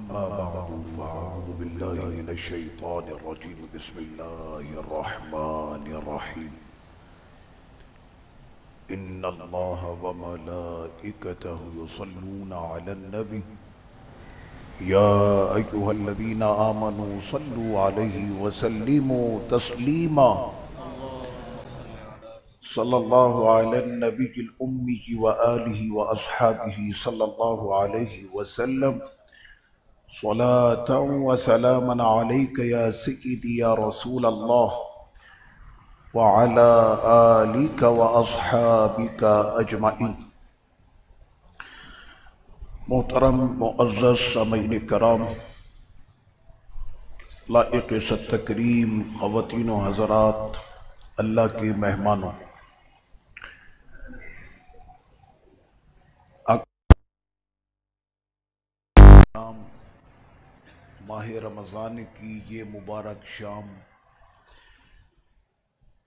أما بعد فأعوذ بالله من الشيطان الرجيم بسم الله الرحمن الرحيم إن الله وملائكته يصلون على النبي يا أيها الذين آمنوا صلوا عليه وسلموا تسليما صلى الله على النبي الأمي وآله وأصحابه صلى الله عليه وسلم صلاة وسلاما عليك يا سيدي يا رسول الله وعلى آلك وأصحابك أجمعين. محترم معزز سامعین کرام، لائق ست تکریم خواتین و حضرات، اللہ کے مہمانوں، ماہ رمضان کی یہ مبارک شام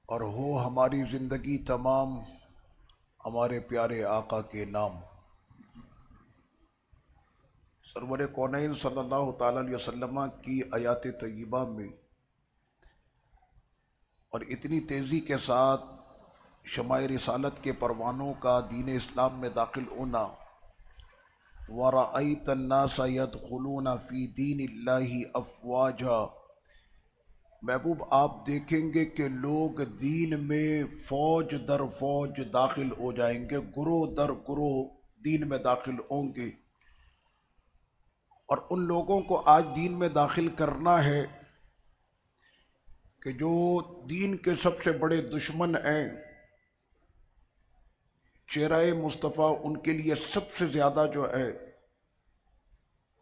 اور ہو ہماری زندگی تمام ہمارے پیارے آقا کے نام. سرور کونین صلی اللہ تعالیٰ علیہ وسلم کی آیات طیبہ میں اور اتنی تیزی کے ساتھ شمع رسالت کے پروانوں کا دین اسلام میں داخل ہونا، وَرَأَيْتَ النَّاسَ يَدْخُلُونَ فِي دِينِ اللَّهِ أَفْوَاجًا، محبوب آپ دیکھیں گے کہ لوگ دین میں فوج در فوج داخل ہو جائیں گے، گروہ در گروہ دین میں داخل ہوں گے. اور ان لوگوں کو آج دین میں داخل کرنا ہے کہ جو دین کے سب سے بڑے دشمن ہیں، چہرہ مصطفیٰ ان کے لیے سب سے زیادہ جو ہے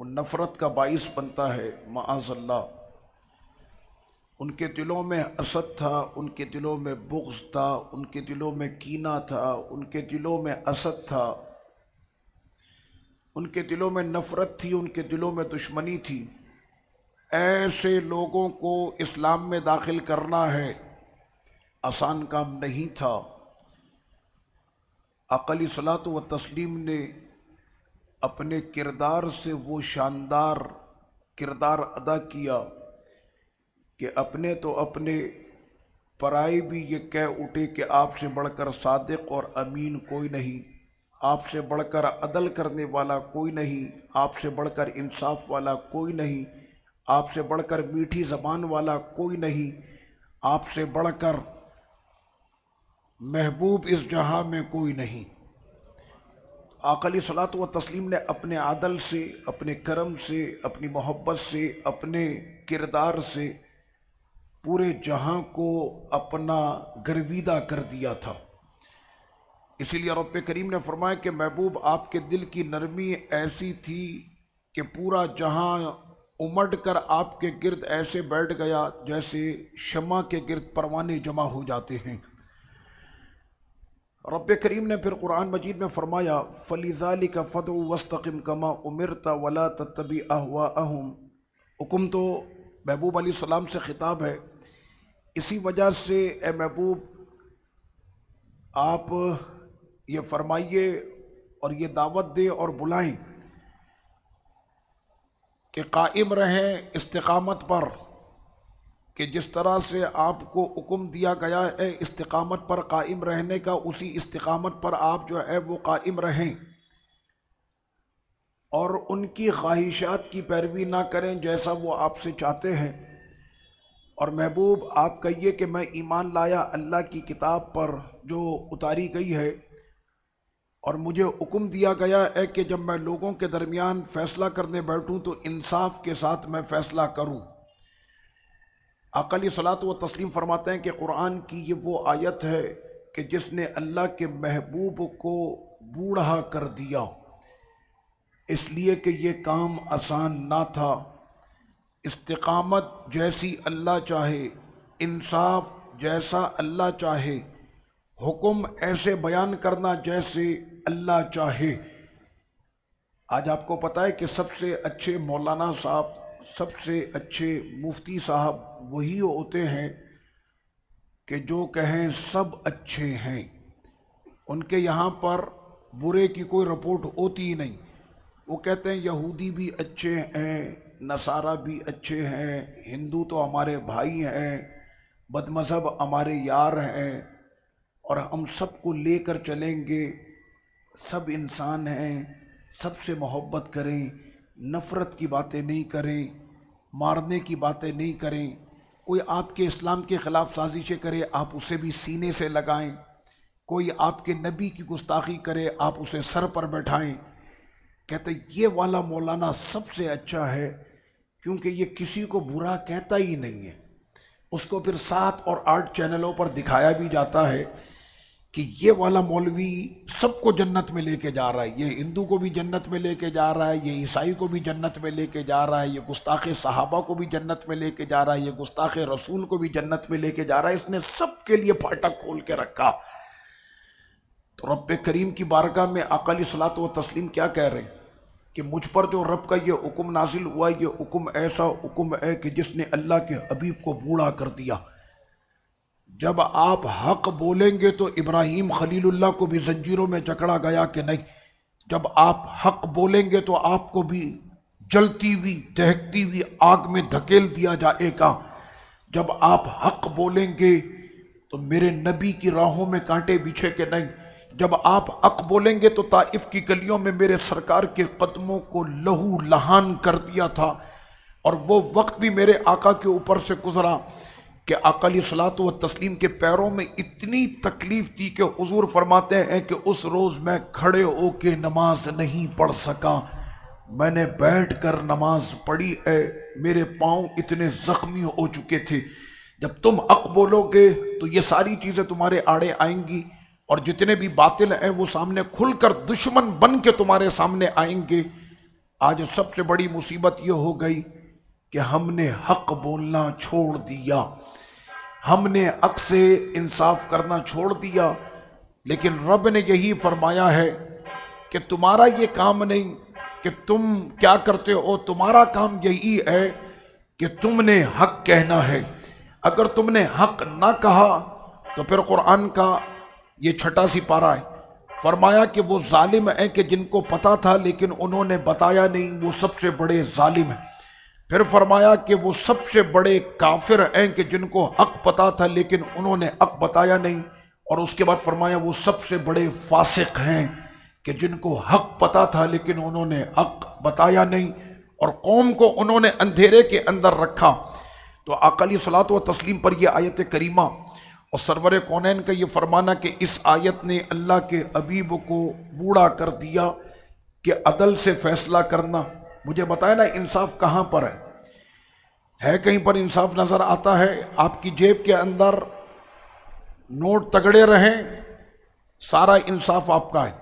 وہ نفرت کا باعث بنتا ہے. معاذ اللہ، ان کے دلوں میں حسد تھا، ان کے دلوں میں بغض تھا، ان کے دلوں میں کینہ تھا، ان کے دلوں میں حسد تھا، ان کے دلوں میں نفرت تھی، ان کے دلوں میں دشمنی تھی. ایسے لوگوں کو اسلام میں داخل کرنا ہے آسان کام نہیں تھا. آقا علیہ الصلوۃ والتسلیم نے اپنے کردار سے وہ شاندار کردار ادا کیا کہ اپنے تو اپنے پرائے بھی یہ کہہ اٹھے کہ آپ سے بڑھ کر صادق اور امین کوئی نہیں، آپ سے بڑھ کر عدل کرنے والا کوئی نہیں، آپ سے بڑھ کر انصاف والا کوئی نہیں، آپ سے بڑھ کر میٹھی زبان والا کوئی نہیں، آپ سے بڑھ کر محبوب اس جہاں میں کوئی نہیں. آقا علیہ الصلوۃ والتسلیم نے اپنے عدل سے، اپنے کرم سے، اپنی محبت سے، اپنے کردار سے پورے جہاں کو اپنا گرویدہ کر دیا تھا. اسی لیے رب کریم نے فرمایا کہ محبوب آپ کے دل کی نرمی ایسی تھی کہ پورا جہاں امڈ کر آپ کے گرد ایسے بیٹھ گیا جیسے شمع کے گرد پروانے جمع ہو جاتے ہیں. رب کریم نے پھر قرآن مجید میں فرمایا فَلِذَلِكَ فَادْعُ وَاسْتَقِمْ كَمَا أُمِرْتَ وَلَا تَتَّبِعْ أَهْوَاءَهُمْ. حکم تو محبوب علیہ السلام سے خطاب ہے. اسی وجہ سے اے محبوب آپ یہ فرمائیے اور یہ دعوت دیں اور بلائیں کہ قائم رہیں استقامت پر، کہ جس طرح سے آپ کو حکم دیا گیا ہے استقامت پر قائم رہنے کا، اسی استقامت پر آپ جو ہے وہ قائم رہیں اور ان کی خواہشات کی پیروی نہ کریں جیسا وہ آپ سے چاہتے ہیں. اور محبوب آپ کہیے کہ میں ایمان لایا اللہ کی کتاب پر جو اتاری گئی ہے، اور مجھے حکم دیا گیا ہے کہ جب میں لوگوں کے درمیان فیصلہ کرنے بیٹھوں تو انصاف کے ساتھ میں فیصلہ کروں. آقا علیہ الصلوۃ والتسلیم فرماتے ہیں کہ قرآن کی یہ وہ آیت ہے کہ جس نے اللہ کے محبوب کو بوڑھا کر دیا، اس لیے کہ یہ کام آسان نہ تھا. استقامت جیسی اللہ چاہے، انصاف جیسا اللہ چاہے، حکم ایسے بیان کرنا جیسے اللہ چاہے. آج آپ کو پتہ ہے کہ سب سے اچھے مولانا صاحب، سب سے اچھے مفتی صاحب وہی ہوتے ہیں کہ جو کہیں سب اچھے ہیں. ان کے یہاں پر برے کی کوئی رپورٹ ہوتی ہی نہیں. وہ کہتے ہیں یہودی بھی اچھے ہیں، نصارہ بھی اچھے ہیں، ہندو تو ہمارے بھائی ہیں، بد مذہب ہمارے یار ہیں، اور ہم سب کو لے کر چلیں گے، سب انسان ہیں، سب سے محبت کریں، نفرت کی باتیں نہیں کریں، مارنے کی باتیں نہیں کریں، کوئی آپ کے اسلام کے خلاف سازشیں کرے آپ اسے بھی سینے سے لگائیں، کوئی آپ کے نبی کی گستاخی کرے آپ اسے سر پر بیٹھائیں۔ کہتے یہ والا مولانا سب سے اچھا ہے، کیونکہ یہ کسی کو برا کہتا ہی نہیں ہے، اس کو پھر 7 اور 8 چینلوں پر دکھایا بھی جاتا ہے کہ یہ والا مولوی سب کو جنت میں لے کے جا رہا ہے، یہ ہندو کو بھی جنت میں لے کے جا رہا ہے، یہ عیسائی کو بھی جنت میں لے کے جا رہا ہے، یہ گستاخ صحابہ کو بھی جنت میں لے کے جا رہا ہے، یہ گستاخ رسول کو بھی جنت میں لے کے جا رہا ہے، اس نے سب کے لیے پھاٹک کھول کے رکھا۔ تو رب کریم کی بارگاہ میں آقا علیہ الصلوۃ والتسلیم کیا کہہ رہے ہیں کہ مجھ پر جو رب کا یہ حکم نازل ہوا، یہ حکم ایسا حکم ہے کہ جس نے اللہ کے حبیب کو بوڑھا کر دیا۔ جب آپ حق بولیں گے تو ابراہیم خلیل اللہ کو بھی زنجیروں میں جکڑا گیا کہ نہیں، جب آپ حق بولیں گے تو آپ کو بھی جلتی ہوئی دہکتی ہوئی آگ میں دھکیل دیا جائے گا، جب آپ حق بولیں گے تو میرے نبی کی راہوں میں کانٹے بچھے کہ نہیں، جب آپ حق بولیں گے تو طائف کی گلیوں میں میرے سرکار کے قدموں کو لہو لہان کر دیا تھا، اور وہ وقت بھی میرے آقا کے اوپر سے گزرا کہ آقا علیہ الصلوۃ والتسلیم کے پیروں میں اتنی تکلیف تھی کہ حضور فرماتے ہیں کہ اس روز میں کھڑے ہو کے نماز نہیں پڑھ سکا، میں نے بیٹھ کر نماز پڑھی ہے، میرے پاؤں اتنے زخمی ہو چکے تھے۔ جب تم حق بولو گے تو یہ ساری چیزیں تمہارے آڑے آئیں گی، اور جتنے بھی باطل ہیں وہ سامنے کھل کر دشمن بن کے تمہارے سامنے آئیں گے۔ آج سب سے بڑی مصیبت یہ ہو گئی کہ ہم نے حق بولنا چھوڑ دیا، ہم نے حق سے انصاف کرنا چھوڑ دیا، لیکن رب نے یہی فرمایا ہے کہ تمہارا یہ کام نہیں کہ تم کیا کرتے ہو، تمہارا کام یہی ہے کہ تم نے حق کہنا ہے۔ اگر تم نے حق نہ کہا تو پھر قرآن کا یہ 6 سپارہ ہے، فرمایا کہ وہ ظالم ہیں کہ جن کو پتا تھا لیکن انہوں نے بتایا نہیں، وہ سب سے بڑے ظالم ہیں۔ پھر فرمایا کہ وہ سب سے بڑے کافر ہیں کہ جن کو حق پتا تھا لیکن انہوں نے حق بتایا نہیں، اور اس کے بعد فرمایا وہ سب سے بڑے فاسق ہیں کہ جن کو حق پتا تھا لیکن انہوں نے حق بتایا نہیں، اور قوم کو انہوں نے اندھیرے کے اندر رکھا۔ تو آقا علیہ الصلوۃ والتسلیم پر یہ آیت کریمہ اور سرور کونین کا یہ فرمانا کہ اس آیت نے اللہ کے حبیب کو بوڑھا کر دیا کہ عدل سے فیصلہ کرنا۔ مجھے بتائیں نا انصاف کہاں پر ہے کہیں پر انصاف نظر آتا ہے؟ آپ کی جیب کے اندر نوٹ تگڑے رہیں، سارا انصاف آپ کا ہے،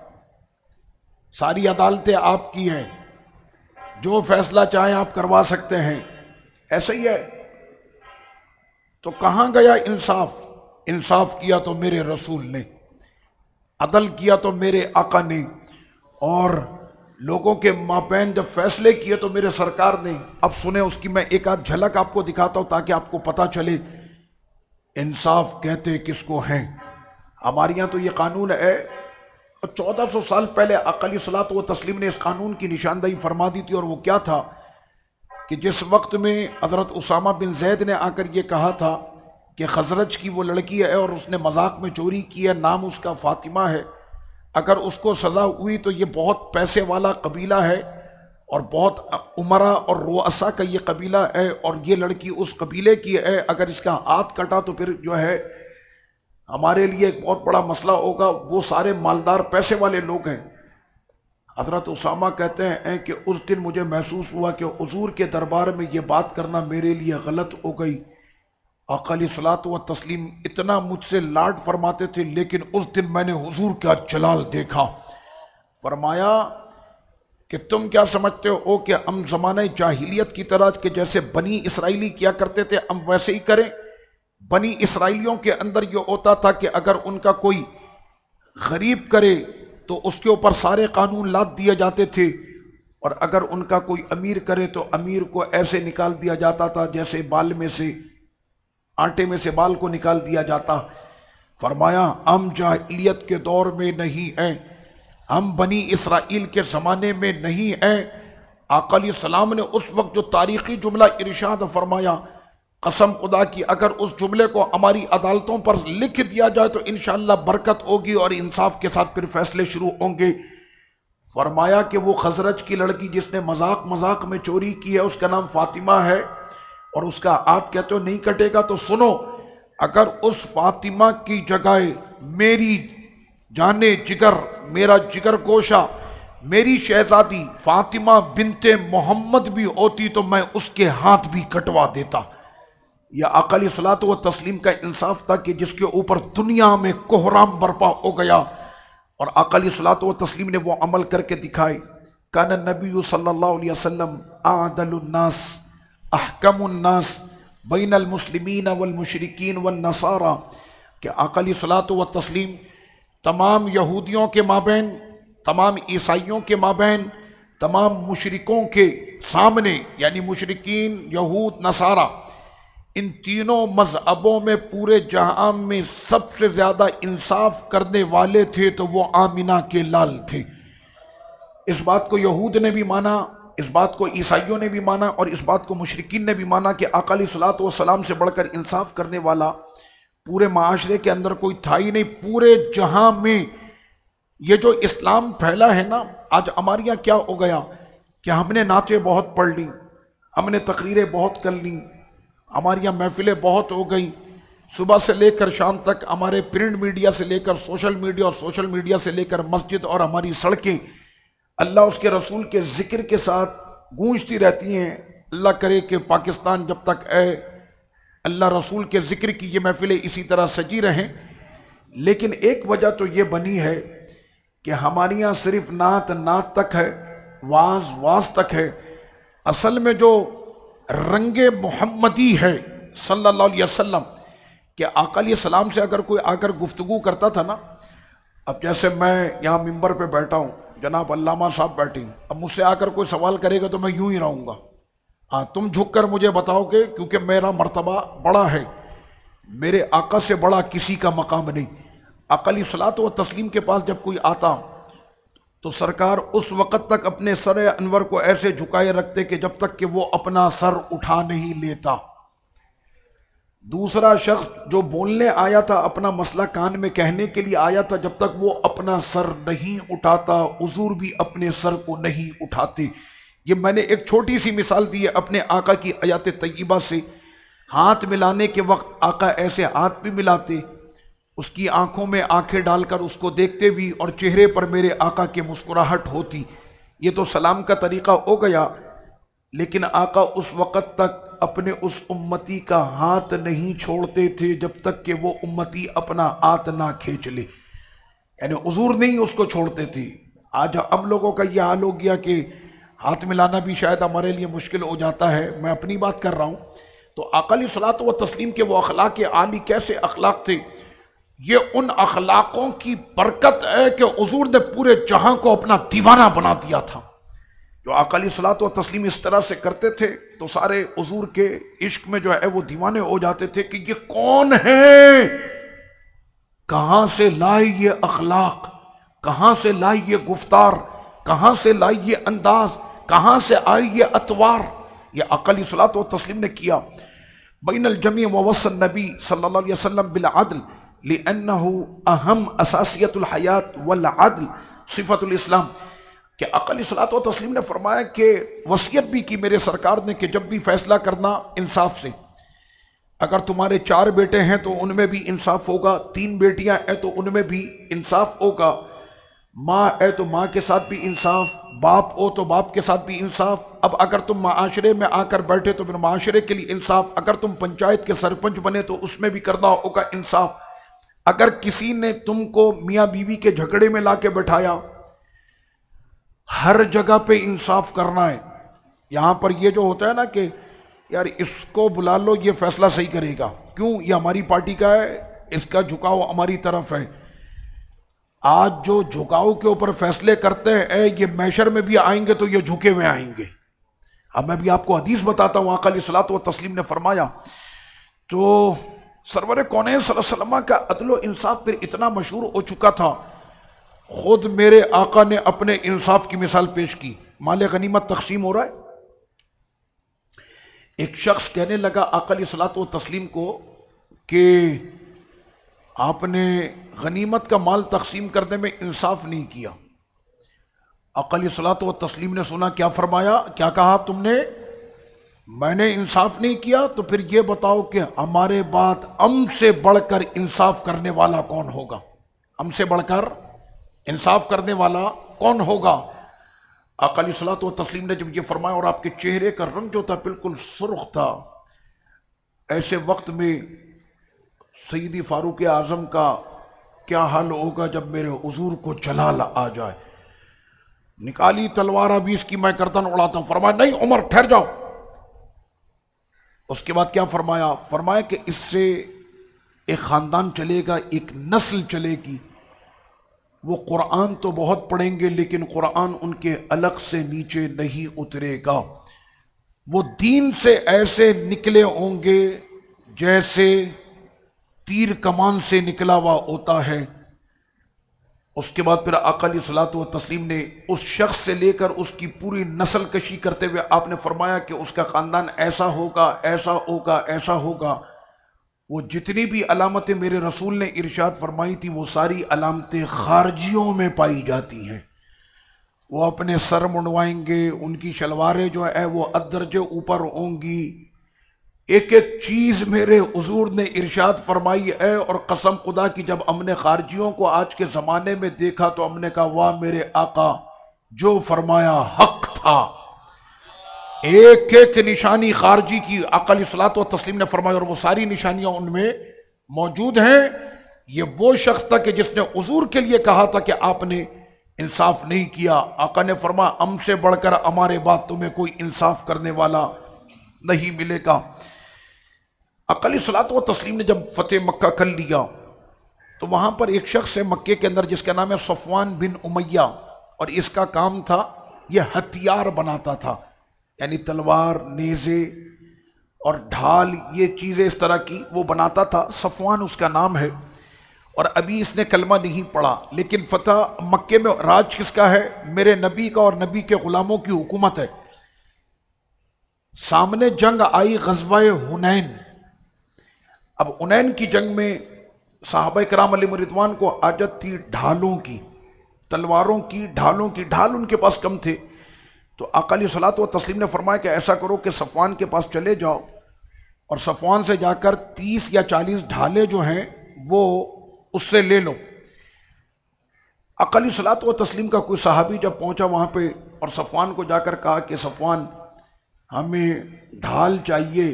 ساری عدالتیں آپ کی ہیں، جو فیصلہ چاہیں آپ کروا سکتے ہیں، ایسا ہی ہے۔ تو کہاں گیا انصاف؟ انصاف کیا تو میرے رسول نے، عدل کیا تو میرے آقا نے، اور لوگوں کے مابین جب فیصلے کیے تو میرے سرکار نے۔ اب سنیں اس کی میں ایک آدھ جھلک آپ کو دکھاتا ہوں تاکہ آپ کو پتہ چلے انصاف کہتے کس کو ہیں۔ ہمارے یہاں تو یہ قانون ہے، 1400 سال پہلے آقا علیہ الصلوۃ والتسلیم نے اس قانون کی نشاندہی فرما دی تھی، اور وہ کیا تھا کہ جس وقت میں حضرت اسامہ بن زید نے آ کر یہ کہا تھا کہ خزرج کی وہ لڑکی ہے اور اس نے مذاق میں چوری کی ہے، نام اس کا فاطمہ ہے، اگر اس کو سزا ہوئی تو یہ بہت پیسے والا قبیلہ ہے اور بہت عمرا اور رؤسا کا یہ قبیلہ ہے، اور یہ لڑکی اس قبیلے کی ہے، اگر اس کا ہاتھ کٹا تو پھر جو ہے ہمارے لیے ایک بہت بڑا مسئلہ ہوگا، وہ سارے مالدار پیسے والے لوگ ہیں۔ حضرت اسامہ کہتے ہیں کہ اس دن مجھے محسوس ہوا کہ حضور کے دربار میں یہ بات کرنا میرے لیے غلط ہو گئی۔ آقا علیہ الصلوۃ والتسلیم اتنا مجھ سے لاڈ فرماتے تھے، لیکن اس دن میں نے حضور کا جلال دیکھا۔ فرمایا کہ تم کیا سمجھتے ہو کہ ہم زمانہ جاہلیت کی طرح کہ جیسے بنی اسرائیلی کیا کرتے تھے ہم ویسے ہی کریں؟ بنی اسرائیلیوں کے اندر یہ ہوتا تھا کہ اگر ان کا کوئی غریب کرے تو اس کے اوپر سارے قانون لاد دیے جاتے تھے، اور اگر ان کا کوئی امیر کرے تو امیر کو ایسے نکال دیا جاتا تھا جیسے بال میں سے آٹے میں سے بال کو نکال دیا جاتا۔ فرمایا ہم جاہلیت کے دور میں نہیں ہیں، ہم بنی اسرائیل کے زمانے میں نہیں ہیں۔ آقا علیہ السلام نے اس وقت جو تاریخی جملہ ارشاد فرمایا، قسم خدا کی اگر اس جملے کو ہماری عدالتوں پر لکھ دیا جائے تو انشاءاللہ برکت ہوگی اور انصاف کے ساتھ پھر فیصلے شروع ہوں گے۔ فرمایا کہ وہ خزرج کی لڑکی جس نے مذاق میں چوری کی ہے اس کا نام فاطمہ ہے، اور اس کا ہاتھ کہتے ہو نہیں کٹے گا، تو سنو، اگر اس فاطمہ کی جگہ میری جانے جگر، میرا جگر گوشہ، میری شہزادی فاطمہ بنت محمد بھی ہوتی تو میں اس کے ہاتھ بھی کٹوا دیتا۔ یہ آقا علیہ الصلوۃ والتسلیم کا انصاف تھا کہ جس کے اوپر دنیا میں کوہرام برپا ہو گیا، اور آقا علیہ الصلوۃ والتسلیم نے وہ عمل کر کے دکھائے۔ کان النبی صلی اللہ علیہ وسلم اعدل الناس احکم الناس بین المسلمین والمشرکین والنصارى، کہ آقا علیہ الصلوۃ والتسلیم تمام یہودیوں کے مابین، تمام عیسائیوں کے مابین، تمام مشرکوں کے سامنے، یعنی مشرکین، یہود، نصارہ، ان تینوں مذہبوں میں پورے جہاں میں سب سے زیادہ انصاف کرنے والے تھے تو وہ آمنہ کے لال تھے۔ اس بات کو یہود نے بھی مانا، اس بات کو عیسائیوں نے بھی مانا، اور اس بات کو مشرکین نے بھی مانا کہ آقا علیہ الصلوۃ والسلام سے بڑھ کر انصاف کرنے والا پورے معاشرے کے اندر کوئی تھا ہی نہیں۔ پورے جہاں میں یہ جو اسلام پھیلا ہے نا، آج ہمارے یہاں کیا ہو گیا کہ ہم نے نعتیں بہت پڑھ لیں، ہم نے تقریریں بہت کر لیں، ہمارے یہاں محفلیں بہت ہو گئیں، صبح سے لے کر شام تک ہمارے پرنٹ میڈیا سے لے کر سوشل میڈیا، اور سوشل میڈیا سے لے کر مسجد اور ہماری سڑکیں اللہ اس کے رسول کے ذکر کے ساتھ گونجتی رہتی ہیں۔ اللہ کرے کہ پاکستان جب تک ہے اللہ رسول کے ذکر کی یہ محفلیں اسی طرح سجی رہیں۔ لیکن ایک وجہ تو یہ بنی ہے کہ ہمارے یہاں صرف نعت تک ہے، واز تک ہے۔ اصل میں جو رنگ محمدی ہے صلی اللہ علیہ وسلم، کہ آقا علیہ السلام سے اگر کوئی آ کر گفتگو کرتا تھا نا، اب جیسے میں یہاں ممبر پہ بیٹھا ہوں، جناب علامہ صاحب بیٹھے ہیں، اب مجھ سے آ کر کوئی سوال کرے گا تو میں یوں ہی رہوں گا، ہاں تم جھک کر مجھے بتاؤ گے، کیونکہ میرا مرتبہ بڑا ہے، میرے آقا سے بڑا کسی کا مقام نہیں۔ آقا علیہ الصلوۃ والتسلیم کے پاس جب کوئی آتا تو سرکار اس وقت تک اپنے سر انور کو ایسے جھکائے رکھتے کہ جب تک کہ وہ اپنا سر اٹھا نہیں لیتا۔ دوسرا شخص جو بولنے آیا تھا، اپنا مسئلہ کان میں کہنے کے لیے آیا تھا، جب تک وہ اپنا سر نہیں اٹھاتا حضور بھی اپنے سر کو نہیں اٹھاتے۔ یہ میں نے ایک چھوٹی سی مثال دی ہے اپنے آقا کی حیات طیبہ سے۔ ہاتھ ملانے کے وقت آقا ایسے ہاتھ بھی ملاتے، اس کی آنکھوں میں آنکھیں ڈال کر اس کو دیکھتے بھی، اور چہرے پر میرے آقا کی مسکراہٹ ہوتی۔ یہ تو سلام کا طریقہ ہو گیا، لیکن آقا اس وقت تک اپنے اس امتی کا ہاتھ نہیں چھوڑتے تھے جب تک کہ وہ امتی اپنا ہاتھ نہ کھینچ لے، یعنی حضور نہیں اس کو چھوڑتے تھے۔ آج ہم لوگوں کا یہ حال ہو گیا کہ ہاتھ ملانا بھی شاید ہمارے لیے مشکل ہو جاتا ہے، میں اپنی بات کر رہا ہوں۔ تو آقا علیہ الصلوۃ والتسلیم کے وہ اخلاق عالی کیسے اخلاق تھے، یہ ان اخلاقوں کی برکت ہے کہ حضور نے پورے جہاں کو اپنا دیوانہ بنا دیا تھا۔ جو آقا علیہ الصلوۃ والتسلیم اس طرح سے کرتے تھے تو سارے حضور کے عشق میں جو ہے وہ دیوانے ہو جاتے تھے کہ یہ کون ہے، کہاں سے لائی یہ اخلاق، کہاں سے لائی یہ گفتار، کہاں سے لائی یہ انداز، کہاں سے آئی یہ اطوار۔ یہ آقا علیہ الصلوۃ والتسلیم نے کیا۔ بین الجمیع ووصى النبی صلی اللہ علیہ وسلم بالعدل لأنه اہم اساسیت الحیات والعدل صفت الاسلام، کہ آقا علیہ الصلوۃ والتسلیم نے فرمایا کہ وصیت بھی کی میرے سرکار نے کہ جب بھی فیصلہ کرنا انصاف سے، اگر تمہارے 4 بیٹے ہیں تو ان میں بھی انصاف ہوگا، 3 بیٹیاں ہیں تو ان میں بھی انصاف ہوگا، ماں ہے تو ماں کے ساتھ بھی انصاف، باپ ہو تو باپ کے ساتھ بھی انصاف۔ اب اگر تم معاشرے میں آ کر بیٹھے تو پھر معاشرے کے لیے انصاف، اگر تم پنچایت کے سرپنچ بنے تو اس میں بھی کرنا ہوگا انصاف، اگر کسی نے تم کو میاں بیوی کے جھگڑے میں لا کے بٹھایا، ہر جگہ پہ انصاف کرنا ہے۔ یہاں پر یہ جو ہوتا ہے نا کہ یار اس کو بلا لو یہ فیصلہ صحیح کرے گا، کیوں، یہ ہماری پارٹی کا ہے، اس کا جھکاؤ ہماری طرف ہے۔ آج جو جھکاؤ کے اوپر فیصلے کرتے ہیں یہ محشر میں بھی آئیں گے تو یہ جھکے ہوئے آئیں گے۔ اب میں بھی آپ کو حدیث بتاتا ہوں، آقا علیہ الصلوۃ والتسلیم نے فرمایا، تو سرور کونین صلی اللہ علیہ وسلم کا عدل و انصاف پھر اتنا مشہور ہو چکا تھا خود میرے آقا نے اپنے انصاف کی مثال پیش کی. مال غنیمت تقسیم ہو رہا ہے. ایک شخص کہنے لگا آقا علیہ الصلوۃ والتسلیم کو کہ آپ نے غنیمت کا مال تقسیم کرنے میں انصاف نہیں کیا. آقا علیہ الصلوۃ والتسلیم نے سنا, کیا فرمایا, کیا کہا تم نے؟ میں نے انصاف نہیں کیا. تو پھر یہ بتاؤ کہ ہمارے بعد ہم سے بڑھ کر انصاف کرنے والا کون ہوگا؟ ہم سے بڑھ کر انصاف کرنے والا کون ہوگا؟ آقا علیہ الصلوۃ والتسلیم نے جب یہ فرمایا, اور آپ کے چہرے کا رنگ جو تھا بالکل سرخ تھا, ایسے وقت میں سیدی فاروق اعظم کا کیا حال ہوگا جب میرے حضور کو جلال آ جائے. نکالی تلوار, ابھی اس کی میں گردن اڑاتا ہوں. فرمایا نہیں عمر ٹھہر جاؤ. اس کے بعد کیا فرمایا؟ فرمایا کہ اس سے ایک خاندان چلے گا, ایک نسل چلے گی. وہ قرآن تو بہت پڑھیں گے لیکن قرآن ان کے الگ سے نیچے نہیں اترے گا. وہ دین سے ایسے نکلے ہوں گے جیسے تیر کمان سے نکلا ہوا ہوتا ہے. اس کے بعد پھر آقا علیہ الصلوۃ والتسلیم نے اس شخص سے لے کر اس کی پوری نسل کشی کرتے ہوئے آپ نے فرمایا کہ اس کا خاندان ایسا ہوگا, ایسا ہوگا, ایسا ہوگا. وہ جتنی بھی علامتیں میرے رسول نے ارشاد فرمائی تھی وہ ساری علامتیں خارجیوں میں پائی جاتی ہیں. وہ اپنے سر منڈوائیں گے, ان کی شلواریں جو ہے وہ ادرجے اوپر ہوں گی. ایک ایک چیز میرے حضور نے ارشاد فرمائی ہے. اور قسم خدا کی جب ہم نے خارجیوں کو آج کے زمانے میں دیکھا تو ہم نے کہا واہ میرے آقا, جو فرمایا حق تھا. ایک ایک نشانی خارجی کی آقا علیہ الصلوۃ والتسلیم نے فرمایا, اور وہ ساری نشانیاں ان میں موجود ہیں. یہ وہ شخص تھا کہ جس نے حضور کے لیے کہا تھا کہ آپ نے انصاف نہیں کیا. آقا نے فرمایا ہم سے بڑھ کر ہمارے بعد تمہیں کوئی انصاف کرنے والا نہیں ملے گا. آقا علیہ الصلوۃ والتسلیم نے جب فتح مکہ کر لیا تو وہاں پر ایک شخص ہے مکے کے اندر جس کا نام ہے صفوان بن امیہ, اور اس کا کام تھا یہ ہتھیار بناتا تھا, یعنی تلوار, نیزے اور ڈھال, یہ چیزیں اس طرح کی وہ بناتا تھا. صفوان اس کا نام ہے, اور ابھی اس نے کلمہ نہیں پڑھا. لیکن فتح مکے میں راج کس کا ہے؟ میرے نبی کا اور نبی کے غلاموں کی حکومت ہے. سامنے جنگ آئی غزوہ حنین. اب حنین کی جنگ میں صحابہ کرام علیہم رضوان کو عادت تھی ڈھالوں کی, تلواروں کی, ڈھالوں کی. ڈھال ان کے پاس کم تھے. تو آقا علیہ الصلوۃ والتسلیم نے فرمایا کہ ایسا کرو کہ صفوان کے پاس چلے جاؤ اور صفوان سے جا کر 30 یا 40 ڈھالے جو ہیں وہ اس سے لے لو. آقا علیہ الصلوۃ والتسلیم کا کوئی صحابی جب پہنچا وہاں پہ اور صفوان کو جا کر کہا کہ صفوان ہمیں ڈھال چاہیے,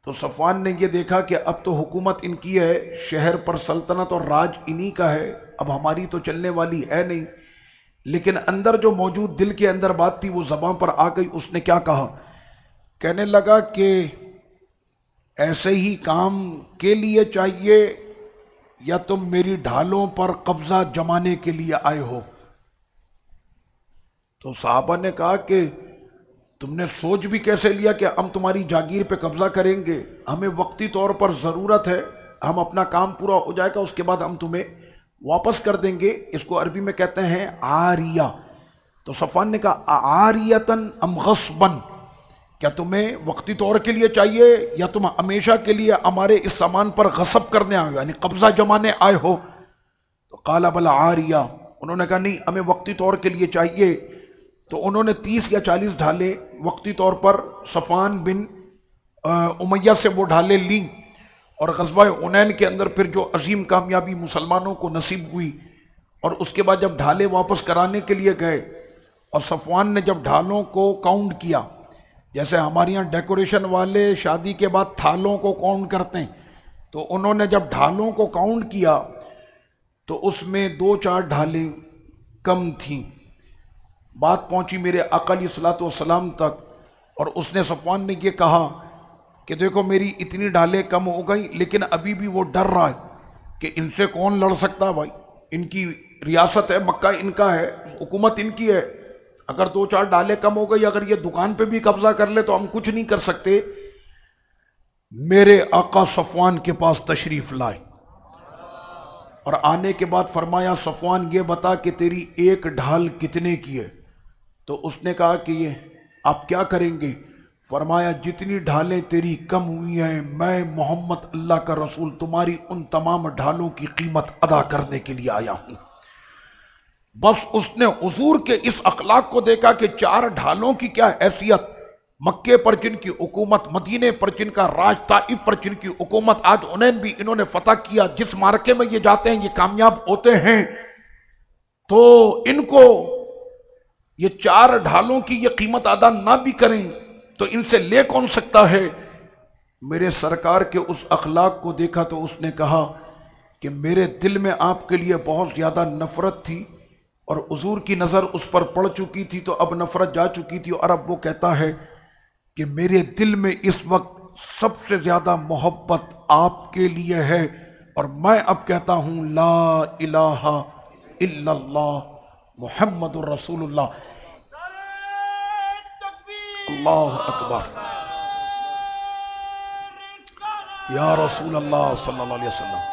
تو صفوان نے یہ دیکھا کہ اب تو حکومت ان کی ہے, شہر پر سلطنت اور راج انہی کا ہے, اب ہماری تو چلنے والی ہے نہیں. لیکن اندر جو موجود دل کے اندر بات تھی وہ زبان پر آ گئی. اس نے کیا کہا؟ کہنے لگا کہ ایسے ہی کام کے لیے چاہیے یا تم میری ڈھالوں پر قبضہ جمانے کے لیے آئے ہو؟ تو صحابہ نے کہا کہ تم نے سوچ بھی کیسے لیا کہ ہم تمہاری جاگیر پہ قبضہ کریں گے؟ ہمیں وقتی طور پر ضرورت ہے, ہم اپنا کام پورا ہو جائے گا اس کے بعد ہم تمہیں واپس کر دیں گے. اس کو عربی میں کہتے ہیں عاریہ. تو صفوان نے کہا عاریتن ام غصبن, کیا تمہیں وقتی طور کے لیے چاہیے یا تم ہمیشہ کے لیے ہمارے اس سامان پر غصب کرنے آئے ہو, یعنی قبضہ جمانے آئے ہو؟ تو قال بل عاریہ, انہوں نے کہا نہیں ہمیں وقتی طور کے لیے چاہیے. تو انہوں نے 30 یا 40 ڈھالیں وقتی طور پر صفوان بن امیہ سے وہ ڈھالیں لیں, اور غزوہ حنین کے اندر پھر جو عظیم کامیابی مسلمانوں کو نصیب ہوئی, اور اس کے بعد جب ڈھالیں واپس کرانے کے لیے گئے اور صفوان نے جب ڈھالوں کو کاؤنٹ کیا, جیسے ہمارے یہاں ڈیکوریشن والے شادی کے بعد تھالوں کو کاؤنٹ کرتے ہیں, تو انہوں نے جب ڈھالوں کو کاؤنٹ کیا تو اس میں 2-4 ڈھالیں کم تھیں. بات پہنچی میرے آقا علیہ الصلوۃ والسلام تک, اور اس نے صفوان نے یہ کہا کہ دیکھو میری اتنی ڈھالیں کم ہو گئی, لیکن ابھی بھی وہ ڈر رہا ہے کہ ان سے کون لڑ سکتا ہے. بھائی ان کی ریاست ہے, مکہ ان کا ہے, حکومت ان کی ہے, اگر 2-4 ڈھالیں کم ہو گئی, اگر یہ دکان پہ بھی قبضہ کر لے تو ہم کچھ نہیں کر سکتے. میرے آقا صفوان کے پاس تشریف لائے. اور آنے کے بعد فرمایا صفوان یہ بتا کہ تیری ایک ڈھال کتنے کی ہے؟ تو اس نے کہا کہ یہ آپ کیا کریں گے؟ فرمایا جتنی ڈھالیں تیری کم ہوئی ہیں میں محمد اللہ کا رسول تمہاری ان تمام ڈھالوں کی قیمت ادا کرنے کے لیے آیا ہوں۔ بس اس نے حضور کے اس اخلاق کو دیکھا کہ 4 ڈھالوں کی کیا حیثیت، مکے پر جن کی حکومت، مدینے پر جن کا راج، طائف پر جن کی حکومت، آج انہیں بھی انہوں نے فتح کیا، جس مارکے میں یہ جاتے ہیں یہ کامیاب ہوتے ہیں، تو ان کو یہ 4 ڈھالوں کی یہ قیمت ادا نہ بھی کریں تو ان سے لے کون سکتا ہے؟ میرے سرکار کے اس اخلاق کو دیکھا تو اس نے کہا کہ میرے دل میں آپ کے لیے بہت زیادہ نفرت تھی اور حضور کی نظر اس پر پڑ چکی تھی تو اب نفرت جا چکی تھی، اور اب وہ کہتا ہے کہ میرے دل میں اس وقت سب سے زیادہ محبت آپ کے لیے ہے، اور میں اب کہتا ہوں لا الہ الا اللہ محمد الرسول اللہ۔ اللہ اکبر، یا رسول اللہ صلی اللہ علیہ وسلم،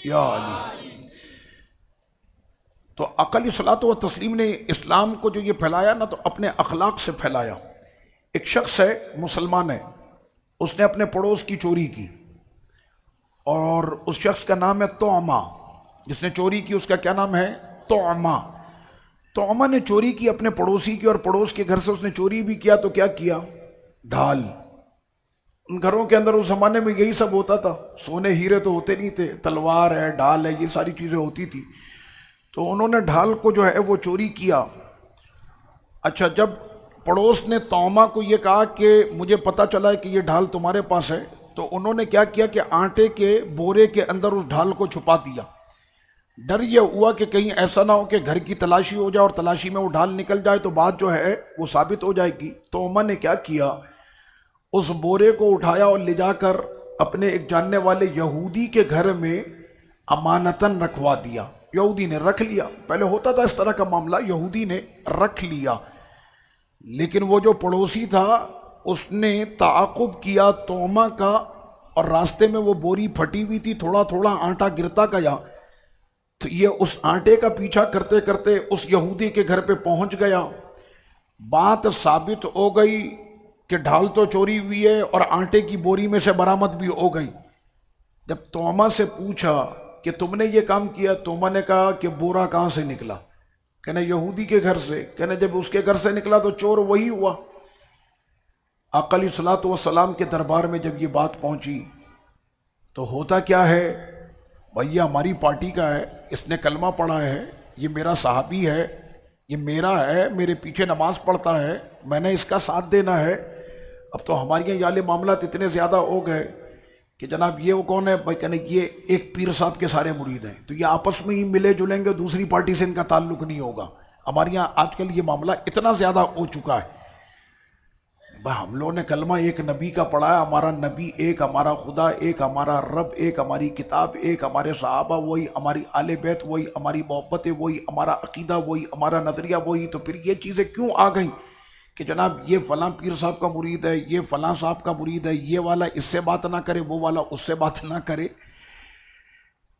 یا علی۔ تو آقا علیہ الصلوۃ والتسلیم نے اسلام کو جو یہ پھیلایا نا تو اپنے اخلاق سے پھیلایا۔ ایک شخص ہے، مسلمان ہے، اس نے اپنے پڑوس کی چوری کی، اور اس شخص کا نام ہے طعمہ، جس نے چوری کی اس کا کیا نام ہے؟ طعمہ۔ طعمہ نے چوری کی اپنے پڑوسی کی، اور پڑوس کے گھر سے اس نے چوری بھی کیا تو کیا کیا؟ ڈھال۔ ان گھروں کے اندر اس زمانے میں یہی سب ہوتا تھا، سونے ہیرے تو ہوتے نہیں تھے، تلوار ہے، ڈھال ہے، یہ ساری چیزیں ہوتی تھی۔ تو انہوں نے ڈھال کو جو ہے وہ چوری کیا۔ اچھا، جب پڑوس نے طعمہ کو یہ کہا کہ مجھے پتہ چلا ہے کہ یہ ڈھال تمہارے پاس ہے، تو انہوں نے کیا کیا کہ آٹے کے بورے کے اندر اس ڈھال کو چھپا دیا۔ ڈر یہ ہوا کہ کہیں ایسا نہ ہو کہ گھر کی تلاشی ہو جائے اور تلاشی میں وہ ڈھال نکل جائے تو بات جو ہے وہ ثابت ہو جائے گی۔ طعمہ نے کیا کیا، اس بورے کو اٹھایا اور لے جا کر اپنے ایک جاننے والے یہودی کے گھر میں امانتاً رکھوا دیا۔ یہودی نے رکھ لیا، پہلے ہوتا تھا اس طرح کا معاملہ، یہودی نے رکھ لیا، لیکن وہ جو پڑوسی تھا اس نے تعاقب کیا طعمہ کا، اور راستے میں وہ بوری پھٹی ہوئی تھی، تھوڑا تھوڑا آٹا گرتا گیا، تو یہ اس آٹے کا پیچھا کرتے کرتے اس یہودی کے گھر پہ پہنچ گیا۔ بات ثابت ہو گئی کہ ڈھال تو چوری ہوئی ہے اور آٹے کی بوری میں سے برآمد بھی ہو گئی۔ جب طعمہ سے پوچھا کہ تم نے یہ کام کیا، طعمہ نے کہا کہ بورا کہاں سے نکلا؟ کہنا یہودی کے گھر سے۔ کہنا جب اس کے گھر سے نکلا تو چور وہی ہوا۔ آقا علیہ الصلوۃ والسلام کے دربار میں جب یہ بات پہنچی تو ہوتا کیا ہے، بھائی یہ ہماری پارٹی کا ہے، اس نے کلمہ پڑھا ہے، یہ میرا صحابی ہے، یہ میرا ہے، میرے پیچھے نماز پڑھتا ہے، میں نے اس کا ساتھ دینا ہے۔ اب تو ہمارے یہاں یہ معاملات اتنے زیادہ ہو گئے کہ جناب یہ وہ کون ہے؟ بھائی کہنے یہ ایک پیر صاحب کے سارے مرید ہیں، تو یہ آپس میں ہی ملے جلیں گے، دوسری پارٹی سے ان کا تعلق نہیں ہوگا۔ ہمارے یہاں آج کل یہ معاملہ اتنا زیادہ ہو چکا ہے۔ بھائی ہم لوگوں نے کلمہ ایک نبی کا پڑھا ہے، ہمارا نبی ایک، ہمارا خدا ایک، ہمارا رب ایک، ہماری کتاب ایک، ہمارے صحابہ وہی، ہماری آل بیت وہی، ہماری محبتیں وہی، ہمارا عقیدہ وہی، ہمارا نظریہ وہی، تو پھر یہ چیزیں کیوں آ گئیں کہ جناب یہ فلاں پیر صاحب کا مرید ہے، یہ فلاں صاحب کا مرید ہے، یہ والا اس سے بات نہ کرے، وہ والا اس سے بات نہ کرے؟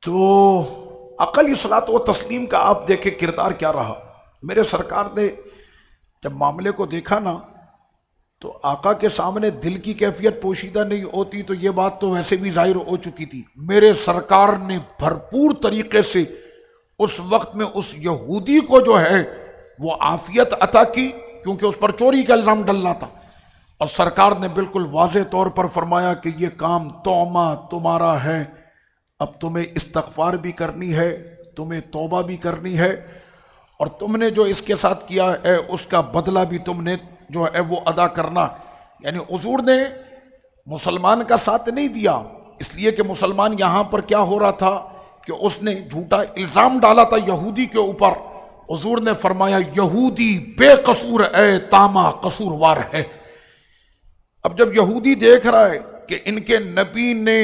تو آقا علیہ الصلوۃ والتسلیم کا آپ دیکھیں کردار کیا رہا۔ میرے سرکار نے جب معاملے کو دیکھا نا تو آقا کے سامنے دل کی کیفیت پوشیدہ نہیں ہوتی تو یہ بات تو ویسے بھی ظاہر ہو چکی تھی۔ میرے سرکار نے بھرپور طریقے سے اس وقت میں اس یہودی کو جو ہے وہ عافیت عطا کی، کیونکہ اس پر چوری کا الزام ڈلنا تھا، اور سرکار نے بالکل واضح طور پر فرمایا کہ یہ کام طعمہ تمہارا ہے، اب تمہیں استغفار بھی کرنی ہے، تمہیں توبہ بھی کرنی ہے، اور تم نے جو اس کے ساتھ کیا ہے اس کا بدلہ بھی تم نے جو ہے وہ ادا کرنا۔ یعنی حضور نے مسلمان کا ساتھ نہیں دیا، اس لیے کہ مسلمان یہاں پر کیا ہو رہا تھا کہ اس نے جھوٹا الزام ڈالا تھا یہودی کے اوپر۔ حضور نے فرمایا یہودی بے قصور ہے، طعمہ قصوروار ہے۔ اب جب یہودی دیکھ رہا ہے کہ ان کے نبی نے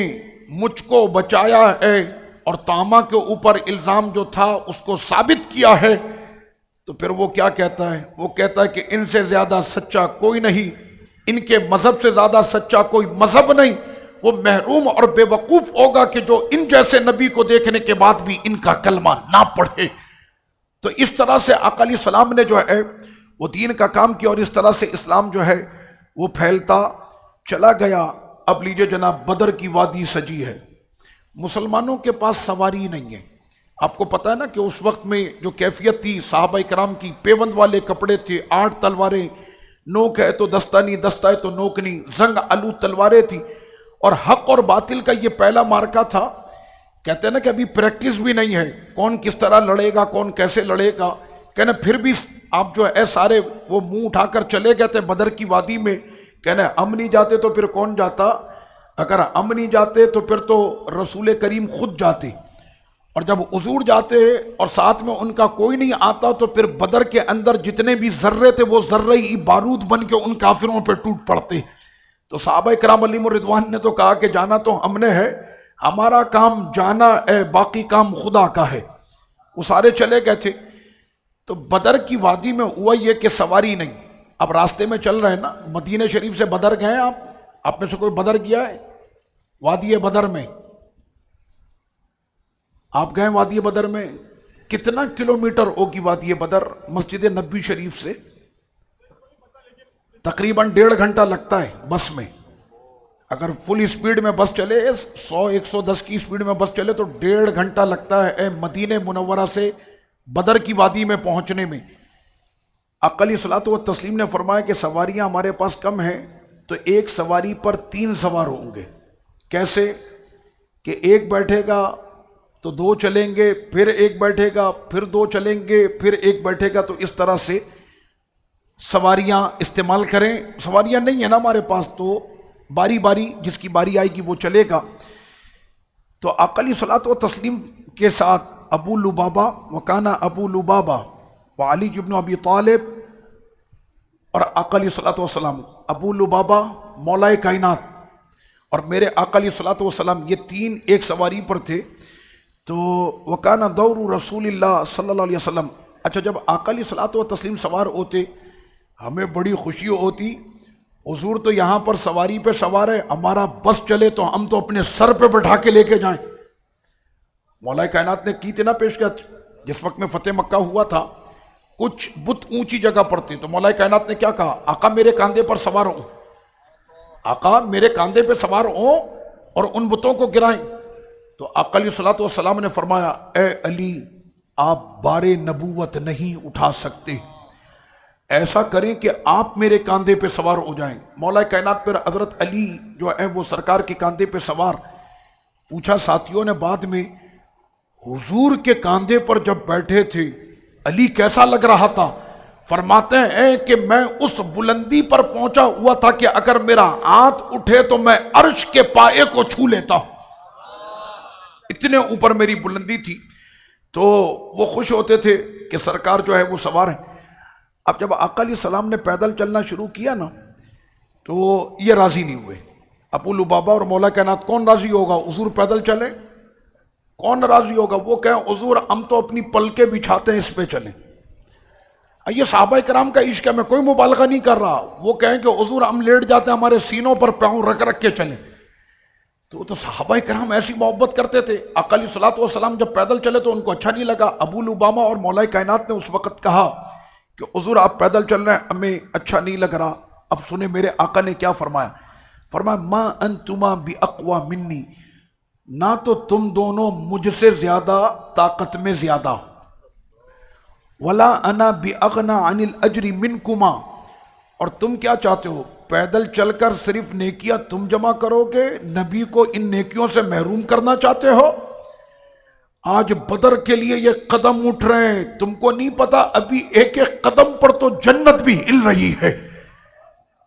مجھ کو بچایا ہے اور طعمہ کے اوپر الزام جو تھا اس کو ثابت کیا ہے، تو پھر وہ کیا کہتا ہے؟ وہ کہتا ہے کہ ان سے زیادہ سچا کوئی نہیں، ان کے مذہب سے زیادہ سچا کوئی مذہب نہیں، وہ محروم اور بے وقوف ہوگا کہ جو ان جیسے نبی کو دیکھنے کے بعد بھی ان کا کلمہ نہ پڑھے۔ تو اس طرح سے آقا علیہ السلام نے جو ہے وہ دین کا کام کیا، اور اس طرح سے اسلام جو ہے وہ پھیلتا چلا گیا۔ اب لیجئے جناب، بدر کی وادی سجی ہے، مسلمانوں کے پاس سواری نہیں ہے۔ آپ کو پتہ ہے نا کہ اس وقت میں جو کیفیت تھی صحابہ کرام کی، پیوند والے کپڑے تھے، 8 تلواریں، نوک ہے تو دستہ نہیں، دستہ ہے تو نوک نہیں، زنگ آلو تلواریں تھی، اور حق اور باطل کا یہ پہلا مارکا تھا۔ کہتے ہیں نا کہ ابھی پریکٹس بھی نہیں ہے، کون کس طرح لڑے گا، کون کیسے لڑے گا۔ کہنا پھر بھی آپ جو ہے سارے وہ منہ اٹھا کر چلے گئے تھے بدر کی وادی میں۔ کہنا ہم نہیں جاتے تو پھر کون جاتا؟ اگر ہم نہیں جاتے تو پھر تو رسول کریم خود جاتے، اور جب حضور جاتے اور ساتھ میں ان کا کوئی نہیں آتا تو پھر بدر کے اندر جتنے بھی ذرے تھے وہ ذرے ہی بارود بن کے ان کافروں پہ ٹوٹ پڑتے۔ تو صحابہ کرام علیہم الرضوان نے تو کہا کہ جانا تو ہم نے ہے، ہمارا کام جانا ہے، باقی کام خدا کا ہے۔ وہ سارے چلے گئے تھے۔ تو بدر کی وادی میں ہوا یہ کہ سواری نہیں۔ اب راستے میں چل رہے ہیں نا، مدینہ شریف سے بدر گئے ہیں آپ میں سے کوئی بدر گیا ہے؟ وادی بدر میں آپ گئے؟ وادی بدر میں کتنا کلومیٹر ہوگی وادی بدر مسجد نبوی شریف سے؟ تقریباً 1.5 گھنٹہ لگتا ہے بس میں۔ اگر فل اسپیڈ میں بس چلے، 100-110 کی اسپیڈ میں بس چلے تو 1.5 گھنٹہ لگتا ہے مدینہ منورہ سے بدر کی وادی میں پہنچنے میں۔ آقا علیہ الصلوۃ والتسلیم نے فرمایا کہ سواریاں ہمارے پاس کم ہیں تو ایک سواری پر 3 سوار ہوں گے۔ کیسے کہ ایک بیٹھے گا تو 2 چلیں گے، پھر ایک بیٹھے گا، پھر 2 چلیں گے، پھر ایک بیٹھے گا، تو اس طرح سے سواریاں استعمال کریں۔ سواریاں نہیں ہیں نا ہمارے پاس، تو باری باری جس کی باری آئے گی وہ چلے گا۔ تو آقا علیہ الصلوۃ والتسلیم کے ساتھ ابو لبابہ وکانا ابو لبابہ وعلی ابن ابی طالب اور آقا علیہ الصلوۃ والسلام۔ ابو لبابہ مولا کائنات اور میرے آقا علیہ الصلوۃ والسلام، یہ 3 ایک سواری پر تھے۔ تو وکانا دور رسول اللہ صلی اللہ علیہ وسلم۔ اچھا، جب آقا علیہ الصلوۃ والتسلیم سوار ہوتے ہمیں بڑی خوشی ہوتی، حضور تو یہاں پر سواری پہ سوار ہے، ہمارا بس چلے تو ہم تو اپنے سر پہ بٹھا کے لے کے جائیں۔ مولا کائنات نے کی تھی نا پیشکش، جس وقت میں فتح مکہ ہوا تھا، کچھ بت اونچی جگہ پر تھے تو مولا کائنات نے کیا کہا؟ آقا میرے کاندھے پر سوار ہوں، آقا میرے کاندھے پہ سوار ہوں اور ان بتوں کو گرائیں۔ تو آقا علیہ الصلوۃ والسلام نے فرمایا، اے علی، آپ بار نبوت نہیں اٹھا سکتے، ایسا کریں کہ آپ میرے کاندھے پہ سوار ہو جائیں۔ مولا کائنات پر حضرت علی جو ہے وہ سرکار کے کاندھے پہ سوار۔ پوچھا ساتھیوں نے بعد میں، حضور کے کاندھے پر جب بیٹھے تھے علی کیسا لگ رہا تھا؟ فرماتے ہیں کہ میں اس بلندی پر پہنچا ہوا تھا کہ اگر میرا ہاتھ اٹھے تو میں عرش کے پائے کو چھو لیتا ہوں، اتنے اوپر میری بلندی تھی۔ تو وہ خوش ہوتے تھے کہ سرکار جو ہے وہ سوار ہیں۔ اب جب آقا علیہ السلام نے پیدل چلنا شروع کیا نا تو یہ راضی نہیں ہوئے، ابو لبابہ اور مولا کائنات۔ کون راضی ہوگا حضور پیدل چلے؟ کون راضی ہوگا؟ وہ کہیں حضور ہم تو اپنی پلکیں بچھاتے ہیں، اس پہ چلیں۔ یہ صحابہ کرام کا عشق ہے، میں کوئی مبالغہ نہیں کر رہا۔ وہ کہیں کہ حضور ہم لیٹ جاتے ہیں، ہمارے سینوں پر پاؤں رکھ رکھ کے چلیں۔ تو صحابہ کرام ایسی محبت کرتے تھے۔ آقا علیہ الصلوۃ والسلام جب پیدل چلے تو ان کو اچھا نہیں لگا۔ ابو لبابہ اور مولا کائنات نے اس وقت کہا کہ حضور آپ پیدل چل رہے ہیں، ہمیں اچھا نہیں لگ رہا۔ اب سنیں میرے آقا نے کیا فرمایا۔ فرمایا ما انتما باقوی منی، نہ تو تم دونوں مجھ سے زیادہ طاقت میں زیادہ، ولا انا باغنی عن الاجر منکما، اور تم کیا چاہتے ہو؟ پیدل چل کر صرف نیکیاں تم جمع کرو گے، نبی کو ان نیکیوں سے محروم کرنا چاہتے ہو؟ آج بدر کے لیے یہ قدم اٹھ رہے ہیں، تم کو نہیں پتا ابھی ایک ایک قدم پر تو جنت بھی ہل رہی ہے۔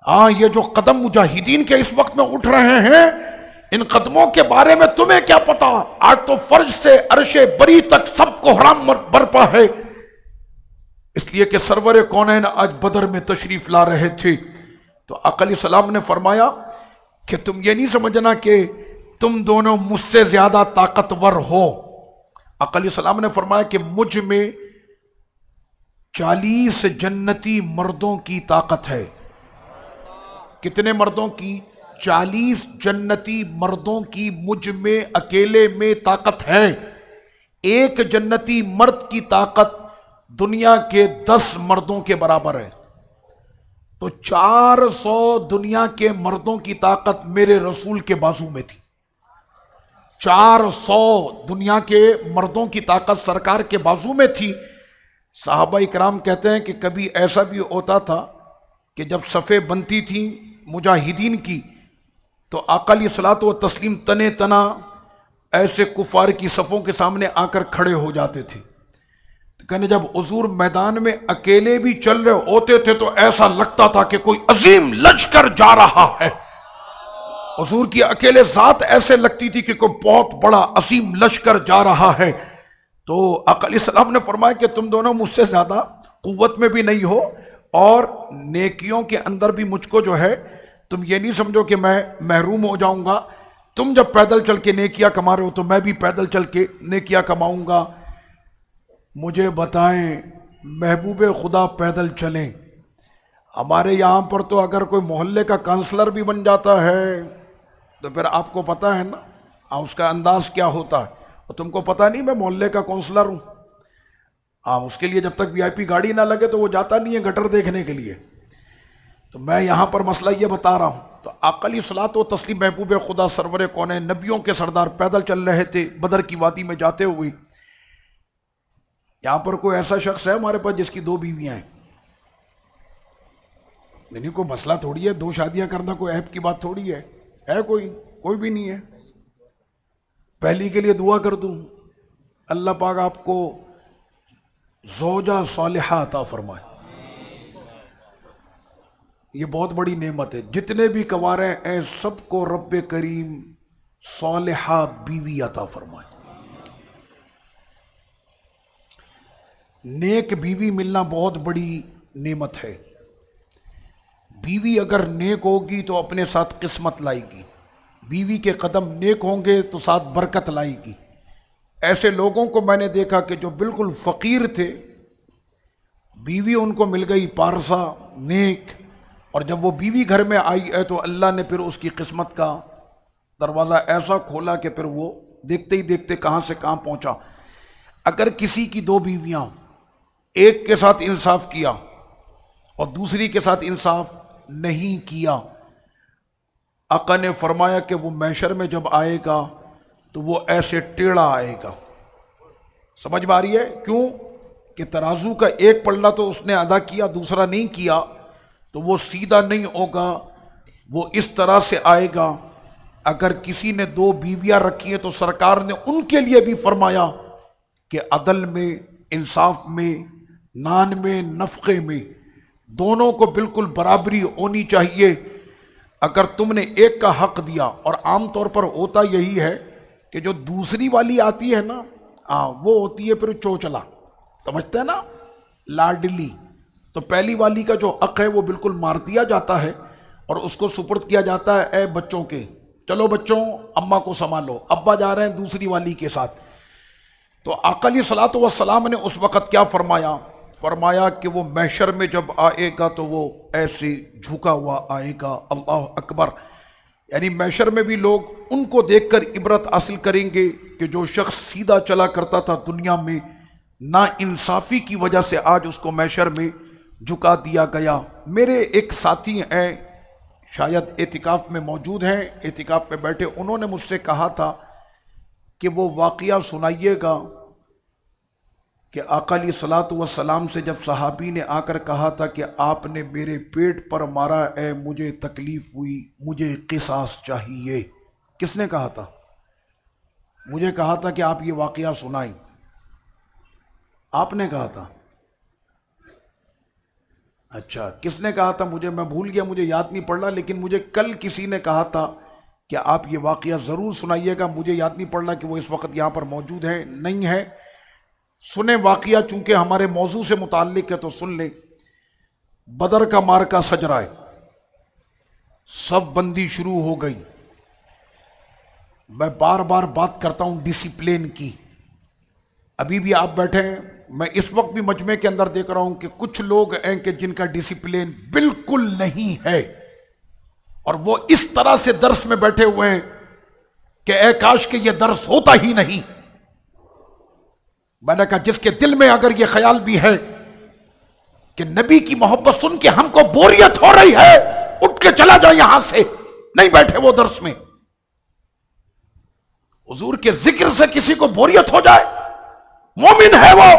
ہاں، یہ جو قدم مجاہدین کے اس وقت میں اٹھ رہے ہیں، ان قدموں کے بارے میں تمہیں کیا پتا؟ آج تو فرج سے عرش بری تک سب کو حرام برپا ہے، اس لیے کہ سرور کونین آج بدر میں تشریف لا رہے تھے۔ تو آقا علیہ السلام نے فرمایا کہ تم یہ نہیں سمجھنا کہ تم دونوں مجھ سے زیادہ طاقتور ہو۔ آقا علیہ السلام نے فرمایا کہ مجھ میں 40 جنتی مردوں کی طاقت ہے۔ کتنے مردوں کی؟ 40 جنتی مردوں کی مجھ میں اکیلے میں طاقت ہے۔ ایک جنتی مرد کی طاقت دنیا کے 10 مردوں کے برابر ہے، تو 400 دنیا کے مردوں کی طاقت میرے رسول کے بازو میں تھی۔ 400 دنیا کے مردوں کی طاقت سرکار کے بازو میں تھی۔ صحابہ اکرام کہتے ہیں کہ کبھی ایسا بھی ہوتا تھا کہ جب صفیں بنتی تھیں مجاہدین کی تو آقا علیہ الصلوۃ والتسلیم تنے تنا ایسے کفار کی صفوں کے سامنے آ کر کھڑے ہو جاتے تھے۔ تو کہنے جب حضور میدان میں اکیلے بھی چل رہے ہوتے تھے تو ایسا لگتا تھا کہ کوئی عظیم لشکر جا رہا ہے۔ حضور کی اکیلے ذات ایسے لگتی تھی کہ کوئی بہت بڑا عظیم لشکر جا رہا ہے۔ تو آقا علیہ السلام نے فرمایا کہ تم دونوں مجھ سے زیادہ قوت میں بھی نہیں ہو، اور نیکیوں کے اندر بھی مجھ کو جو ہے تم یہ نہیں سمجھو کہ میں محروم ہو جاؤں گا۔ تم جب پیدل چل کے نیکیاں کما رہے ہو تو میں بھی پیدل چل کے نیکیاں کماؤں گا۔ مجھے بتائیں محبوب خدا پیدل چلیں، ہمارے یہاں پر تو اگر کوئی محلے کا کانسلر بھی بن جاتا ہے تو پھر آپ کو پتہ ہے نا اس کا انداز کیا ہوتا ہے۔ اور تم کو پتہ نہیں میں محلے کا کونسلر ہوں، اس کے لیے جب تک VIP گاڑی نہ لگے تو وہ جاتا نہیں ہے گٹر دیکھنے کے لیے۔ تو میں یہاں پر مسئلہ یہ بتا رہا ہوں۔ تو آقا علیہ الصلوۃ والتسلیم محبوب خدا سرور کونین نبیوں کے سردار پیدل چل رہے تھے بدر کی وادی میں جاتے ہوئے۔ یہاں پر کوئی ایسا شخص ہے ہمارے پاس جس کی 2 بیویاں ہیں؟ نہیں، کوئی مسئلہ تھوڑی ہے، 2 شادیاں کرنا کوئی عیب کی بات تھوڑی ہے کوئی بھی نہیں ہے۔ پہلی کے لیے دعا کر دوں اللہ پاک آپ کو زوجہ صالحہ عطا فرمائے، یہ بہت بڑی نعمت ہے۔ جتنے بھی کنوارے ہیں سب کو رب کریم صالحہ بیوی عطا فرمائے۔ نیک بیوی ملنا بہت بڑی نعمت ہے۔ بیوی اگر نیک ہوگی تو اپنے ساتھ قسمت لائے گی، بیوی کے قدم نیک ہوں گے تو ساتھ برکت لائے گی۔ ایسے لوگوں کو میں نے دیکھا کہ جو بالکل فقیر تھے، بیوی ان کو مل گئی پارسا نیک، اور جب وہ بیوی گھر میں آئی ہے تو اللہ نے پھر اس کی قسمت کا دروازہ ایسا کھولا کہ پھر وہ دیکھتے ہی دیکھتے کہاں سے کہاں پہنچا۔ اگر کسی کی 2 بیویاں، ایک کے ساتھ انصاف کیا اور دوسری کے ساتھ انصاف نہیں کیا، آقا نے فرمایا کہ وہ محشر میں جب آئے گا تو وہ ایسے ٹیڑھا آئے گا۔ سمجھ میں آ رہی ہے؟ کیوں کہ ترازو کا ایک پلڑا تو اس نے ادا کیا، دوسرا نہیں کیا، تو وہ سیدھا نہیں ہوگا، وہ اس طرح سے آئے گا۔ اگر کسی نے 2 بیویاں رکھی ہیں تو سرکار نے ان کے لیے بھی فرمایا کہ عدل میں، انصاف میں، نان میں، نفقے میں دونوں کو بالکل برابری ہونی چاہیے۔ اگر تم نے ایک کا حق دیا، اور عام طور پر ہوتا یہی ہے کہ جو دوسری والی آتی ہے نا وہ ہوتی ہے پھر چوچلا، سمجھتے ہیں نا، لاڈلی۔ تو پہلی والی کا جو حق ہے وہ بالکل مار دیا جاتا ہے اور اس کو سپرد کیا جاتا ہے، اے بچوں کے، چلو بچوں اماں کو سنبھالو، ابا جا رہے ہیں دوسری والی کے ساتھ۔ تو آقا علیہ الصلوۃ والسلام نے اس وقت کیا فرمایا؟ فرمایا کہ وہ محشر میں جب آئے گا تو وہ ایسے جھکا ہوا آئے گا، اللہ اکبر۔ یعنی محشر میں بھی لوگ ان کو دیکھ کر عبرت حاصل کریں گے کہ جو شخص سیدھا چلا کرتا تھا دنیا میں، نا انصافی کی وجہ سے آج اس کو محشر میں جھکا دیا گیا۔ میرے ایک ساتھی ہیں، شاید اعتکاف میں موجود ہیں، اعتکاف پہ بیٹھے، انہوں نے مجھ سے کہا تھا کہ وہ واقعہ سنائیے گا کہ آقا علیہ الصلوۃ والسلام سے جب صحابی نے آ کر کہا تھا کہ آپ نے میرے پیٹ پر مارا ہے، مجھے تکلیف ہوئی، مجھے قصاص چاہیے۔ کس نے کہا تھا؟ مجھے کہا تھا کہ آپ یہ واقعہ سنائیں۔ آپ نے کہا تھا؟ اچھا، کس نے کہا تھا؟ میں بھول گیا، مجھے یاد نہیں پڑ رہا، لیکن مجھے کل کسی نے کہا تھا کہ آپ یہ واقعہ ضرور سنائیے گا۔ مجھے یاد نہیں پڑ رہا کہ وہ اس وقت یہاں پر موجود ہے نہیں ہے۔ سنیں واقعہ، چونکہ ہمارے موضوع سے متعلق ہے تو سن لیں۔ بدر کا معرکہ سج رہا ہے، سب بندی شروع ہو گئی۔ میں بار بار بات کرتا ہوں ڈسپلین کی، ابھی بھی آپ بیٹھے ہیں، میں اس وقت بھی مجمع کے اندر دیکھ رہا ہوں کہ کچھ لوگ ہیں کہ جن کا ڈسپلین بالکل نہیں ہے۔ اور وہ اس طرح سے درس میں بیٹھے ہوئے ہیں کہ اے کاش کہ یہ درس ہوتا ہی نہیں۔ میں نے کہا جس کے دل میں اگر یہ خیال بھی ہے کہ نبی کی محبت سن کے ہم کو بوریت ہو رہی ہے، اٹھ کے چلا جائے یہاں سے، نہیں بیٹھے وہ درس میں۔ حضور کے ذکر سے کسی کو بوریت ہو جائے، مومن ہے وہ۔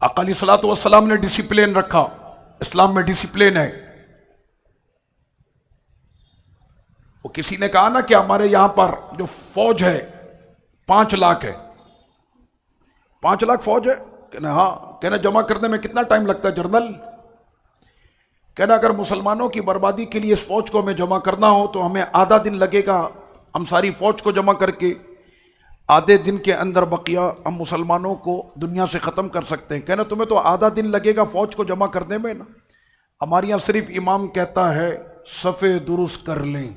آقا علیہ الصلوۃ والسلام نے ڈسپلین رکھا، اسلام میں ڈسپلین ہے۔ وہ کسی نے کہا نا کہ ہمارے یہاں پر جو فوج ہے 5 لاکھ ہے، 5 لاکھ فوج ہے؟ کہنا ہاں۔ کہنا جمع کرنے میں کتنا ٹائم لگتا ہے جنرل؟ کہنا اگر مسلمانوں کی بربادی کے لیے اس فوج کو ہمیں جمع کرنا ہو تو ہمیں آدھا دن لگے گا، ہم ساری فوج کو جمع کر کے آدھے دن کے اندر بقیہ ہم مسلمانوں کو دنیا سے ختم کر سکتے ہیں۔ کہنا تمہیں تو آدھا دن لگے گا فوج کو جمع کرنے میں نا، ہمارے یہاں صرف امام کہتا ہے صفے درست کر لیں،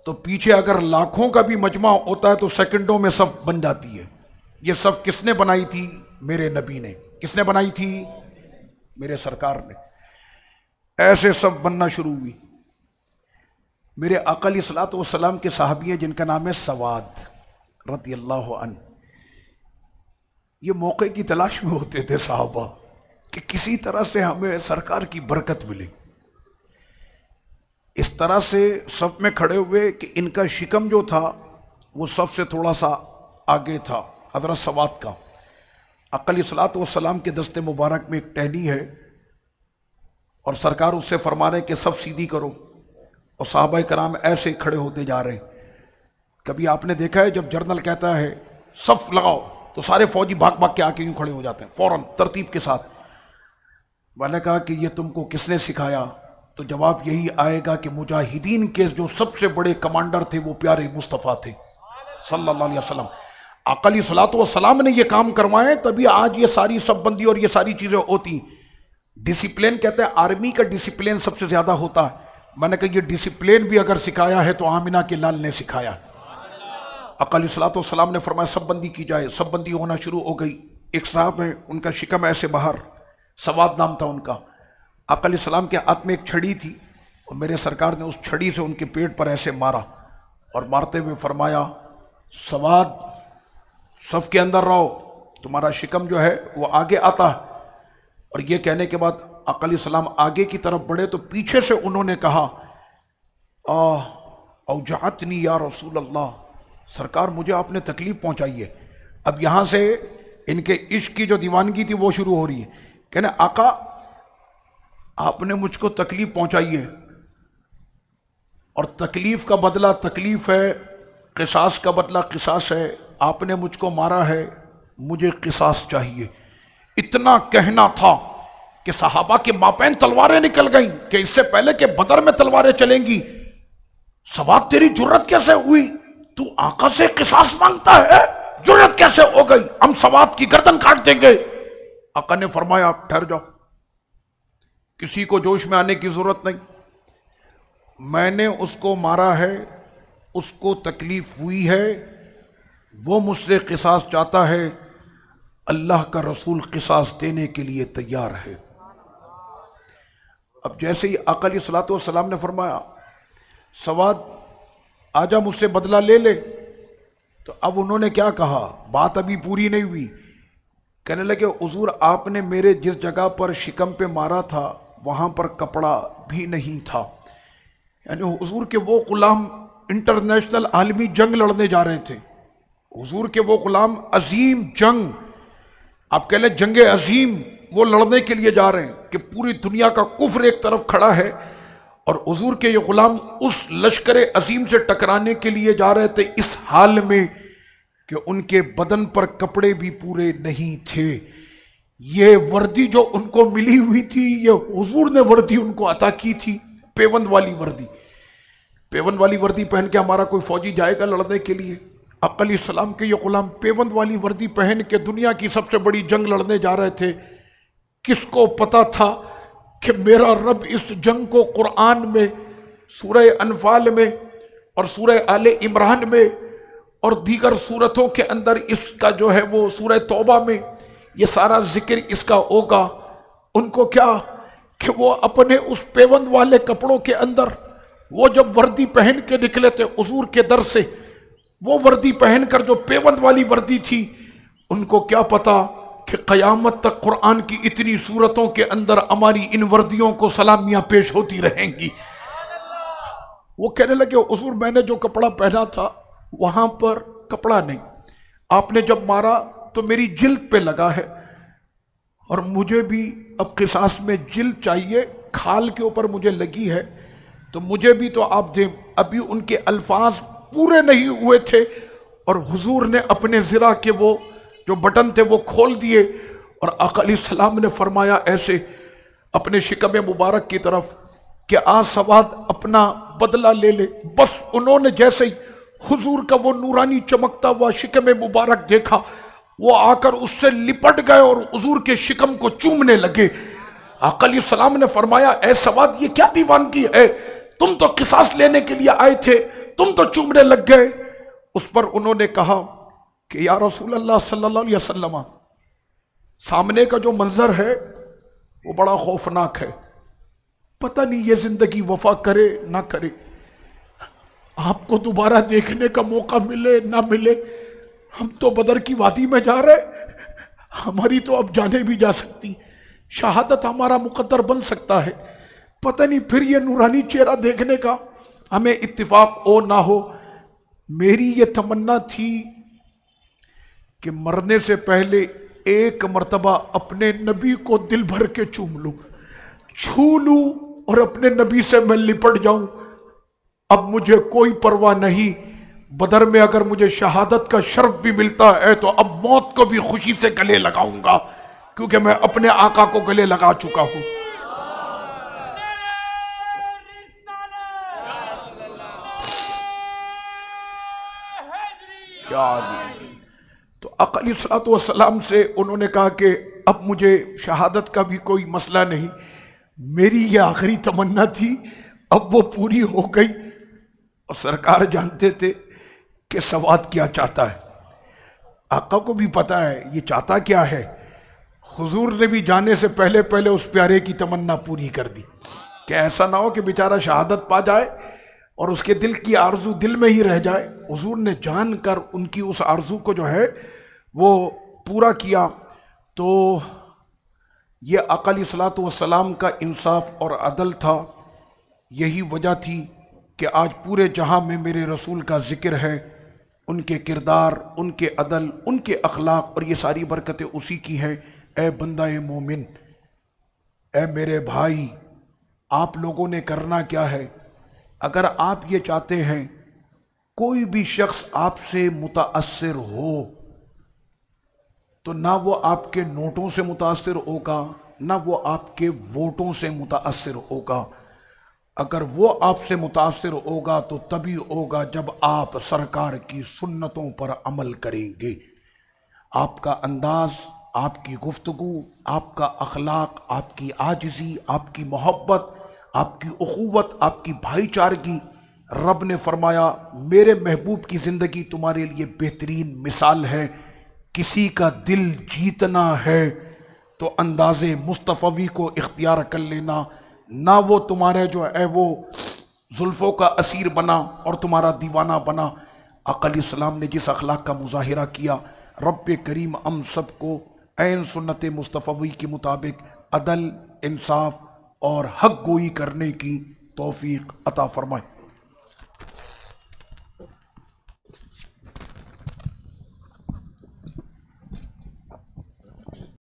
تو پیچھے اگر لاکھوں کا بھی مجمع ہوتا ہے تو سیکنڈوں میں صف بن جاتی ہے۔ یہ صف کس نے بنائی تھی؟ میرے نبی نے۔ کس نے بنائی تھی؟ میرے سرکار نے۔ ایسے صف بننا شروع ہوئی۔ میرے آقا علیہ الصلوۃ والسلام کے صحابی ہیں جن کا نام ہے سواد رضی اللہ عنہ، یہ موقع کی تلاش میں ہوتے تھے صحابہ کہ کسی طرح سے ہمیں سرکار کی برکت ملے۔ اس طرح سے صف میں کھڑے ہوئے کہ ان کا شکم جو تھا وہ صف سے تھوڑا سا آگے تھا، حضرت سواد کا۔ آقا علیہ الصلوۃ والسلام کے دست مبارک میں ایک ٹہنی ہے اور سرکار اس سے فرما رہے کہ صف سیدھی کرو، اور صحابہ کرام ایسے کھڑے ہوتے جا رہے ہیں۔ کبھی آپ نے دیکھا ہے جب جنرل کہتا ہے صف لگاؤ تو سارے فوجی بھاگ بھاگ کے آ کے یوں کھڑے ہو جاتے ہیں فوراً ترتیب کے ساتھ۔ میں نے کہا کہ یہ تم کو کس نے سکھایا؟ تو جواب یہی آئے گا کہ مجاہدین کے جو سب سے بڑے کمانڈر تھے وہ پیارے مصطفیٰ تھے صلی اللہ علیہ وسلم۔ آقا علیہ الصلوۃ والسلام نے یہ کام کروائے تبھی آج یہ ساری سب بندی اور یہ ساری چیزیں ہوتی۔ ڈسپلین کہتے ہیں آرمی کا ڈسپلین سب سے زیادہ ہوتا ہے۔ میں نے کہا یہ ڈسپلین بھی اگر سکھایا ہے تو آمینہ کے لال نے سکھایا۔ آقا علیہ الصلوۃ والسلام نے فرمایا سب بندی کی جائے، سب بندی ہونا شروع ہو گئی۔ ایک صاحب ہیں ان کا شکم ایسے باہر، سواد نام تھا ان کا۔ آقا علیہ السلام کے ہاتھ میں ایک چھڑی تھی اور میرے سرکار نے اس چھڑی سے ان کے پیٹ پر ایسے مارا اور مارتے ہوئے فرمایا سواد صف کے اندر رہو، تمہارا شکم جو ہے وہ آگے آتا ہے۔ اور یہ کہنے کے بعد آقا علیہ السلام آگے کی طرف بڑھے تو پیچھے سے انہوں نے کہا اوجعتنی یا رسول اللہ، سرکار مجھے آپ نے تکلیف پہنچائی ہے۔ اب یہاں سے ان کے عشق کی جو دیوانگی تھی وہ شروع ہو رہی ہے۔ کہنے آقا آپ نے مجھ کو تکلیف پہنچائی ہے اور تکلیف کا بدلہ تکلیف ہے، قصاص کا بدلہ قصاص ہے، آپ نے مجھ کو مارا ہے، مجھے قصاص چاہیے۔ اتنا کہنا تھا کہ صحابہ کے مابین تلواریں نکل گئیں کہ اس سے پہلے کہ بدر میں تلواریں چلیں گی، سواد تیری جرت کیسے ہوئی؟ تو آقا سے قصاص مانگتا ہے، جرت کیسے ہو گئی؟ ہم سواد کی گردن کاٹ دیں گے۔ آقا نے فرمایا آپ ٹھہر جاؤ، کسی کو جوش میں آنے کی ضرورت نہیں، میں نے اس کو مارا ہے، اس کو تکلیف ہوئی ہے، وہ مجھ سے قصاص چاہتا ہے، اللہ کا رسول قصاص دینے کے لیے تیار ہے۔ اب جیسے ہی آقا علیہ الصلوۃ والسلام نے فرمایا سواد آجا مجھ سے بدلہ لے لے، تو اب انہوں نے کیا کہا؟ بات ابھی پوری نہیں ہوئی۔ کہنے لگے حضور آپ نے میرے جس جگہ پر شکم پہ مارا تھا وہاں پر کپڑا بھی نہیں تھا۔ یعنی حضور کے وہ غلام انٹرنیشنل عالمی جنگ لڑنے جا رہے تھے، حضور کے وہ غلام عظیم جنگ، آپ کہہ لیں جنگ عظیم، وہ لڑنے کے لیے جا رہے ہیں کہ پوری دنیا کا کفر ایک طرف کھڑا ہے اور حضور کے یہ غلام اس لشکر عظیم سے ٹکرانے کے لیے جا رہے تھے اس حال میں کہ ان کے بدن پر کپڑے بھی پورے نہیں تھے۔ یہ وردی جو ان کو ملی ہوئی تھی یہ حضور نے وردی ان کو عطا کی تھی، پیوند والی وردی۔ پیوند والی وردی پہن کے ہمارا کوئی فوجی جائے گا لڑنے کے لیے؟ آقا علیہ السلام کے یہ غلام پیوند والی وردی پہن کے دنیا کی سب سے بڑی جنگ لڑنے جا رہے تھے۔ کس کو پتا تھا کہ میرا رب اس جنگ کو قرآن میں سورہ انفال میں اور سورہ آل عمران میں اور دیگر سورتوں کے اندر اس کا جو ہے وہ سورہ توبہ میں یہ سارا ذکر اس کا ہوگا ان کو کیا کہ وہ اپنے اس پیوند والے کپڑوں کے اندر وہ جب وردی پہن کے نکلے تھے حضور کے در سے، وہ وردی پہن کر جو پیوند والی وردی تھی، ان کو کیا پتا کہ قیامت تک قرآن کی اتنی صورتوں کے اندر ہماری ان وردیوں کو سلامیاں پیش ہوتی رہیں گی۔ وہ کہنے لگے حضور میں نے جو کپڑا پہنا تھا وہاں پر کپڑا نہیں، آپ نے جب مارا تو میری جلد پہ لگا ہے، اور مجھے بھی اب قصاص میں جلد چاہیے، کھال کے اوپر مجھے لگی ہے تو مجھے بھی تو آپ دیں۔ ابھی ان کے الفاظ پورے نہیں ہوئے تھے اور حضور نے اپنے ذرا کے وہ جو بٹن تھے وہ کھول دیے، اور آقا علیہ السلام نے فرمایا ایسے اپنے شکم مبارک کی طرف کہ آج سواد اپنا بدلہ لے لے۔ بس انہوں نے جیسے ہی حضور کا وہ نورانی چمکتا ہوا شکم مبارک دیکھا، وہ آ کر اس سے لپٹ گئے اور حضور کے شکم کو چومنے لگے۔ آقا علیہ السلام نے فرمایا اے سواد، یہ کیا دیوانگی ہے؟ تم تو قصاص لینے کے لیے آئے تھے، تم تو چومنے لگ گئے۔ اس پر انہوں نے کہا کہ یا رسول اللہ صلی اللہ علیہ وسلم، سامنے کا جو منظر ہے وہ بڑا خوفناک ہے، پتہ نہیں یہ زندگی وفا کرے نہ کرے، آپ کو دوبارہ دیکھنے کا موقع ملے نہ ملے۔ ہم تو بدر کی وادی میں جا رہے، ہماری تو اب جانیں بھی جا سکتی، شہادت ہمارا مقدر بن سکتا ہے، پتہ نہیں پھر یہ نورانی چہرہ دیکھنے کا ہمیں اتفاق ہو نہ ہو۔ میری یہ تمنا تھی کہ مرنے سے پہلے ایک مرتبہ اپنے نبی کو دل بھر کے چوم لوں، چھو لوں اور اپنے نبی سے میں لپٹ جاؤں۔ اب مجھے کوئی پرواہ نہیں، بدر میں اگر مجھے شہادت کا شرف بھی ملتا ہے تو اب موت کو بھی خوشی سے گلے لگاؤں گا، کیونکہ میں اپنے آقا کو گلے لگا چکا ہوں۔ تو آقا علیہ السلام سے انہوں نے کہا کہ اب مجھے شہادت کا بھی کوئی مسئلہ نہیں، میری یہ آخری تمنا تھی، اب وہ پوری ہو گئی۔ اور سرکار جانتے تھے کہ سواد کیا چاہتا ہے، آقا کو بھی پتا ہے یہ چاہتا کیا ہے۔ حضور نے بھی جانے سے پہلے پہلے اس پیارے کی تمنا پوری کر دی کہ ایسا نہ ہو کہ بیچارہ شہادت پا جائے اور اس کے دل کی آرزو دل میں ہی رہ جائے۔ حضور نے جان کر ان کی اس آرزو کو جو ہے وہ پورا کیا۔ تو یہ آقا علیہ السلام کا انصاف اور عدل تھا، یہی وجہ تھی کہ آج پورے جہاں میں میرے رسول کا ذکر ہے، ان کے کردار، ان کے عدل، ان کے اخلاق، اور یہ ساری برکتیں اسی کی ہیں۔ اے بندہ مومن، اے میرے بھائی، آپ لوگوں نے کرنا کیا ہے؟ اگر آپ یہ چاہتے ہیں کوئی بھی شخص آپ سے متاثر ہو تو نہ وہ آپ کے نوٹوں سے متاثر ہوگا، نہ وہ آپ کے ووٹوں سے متاثر ہوگا۔ اگر وہ آپ سے متاثر ہوگا تو تبھی ہوگا جب آپ سرکار کی سنتوں پر عمل کریں گے۔ آپ کا انداز، آپ کی گفتگو، آپ کا اخلاق، آپ کی عاجزی، آپ کی محبت، آپ کی اخوت، آپ کی بھائی چارگی، رب نے فرمایا میرے محبوب کی زندگی تمہارے لیے بہترین مثال ہے۔ کسی کا دل جیتنا ہے تو انداز مصطفی کو اختیار کر لینا، نہ وہ تمہارے جو ہے وہ زلفوں کا اسیر بنا اور تمہارا دیوانہ بنا۔ آقا علیہ السلام نے جس اخلاق کا مظاہرہ کیا، رب کریم ہم سب کو عین سنت مصطفی کے مطابق عدل، انصاف اور حق گوئی کرنے کی توفیق عطا فرمائے۔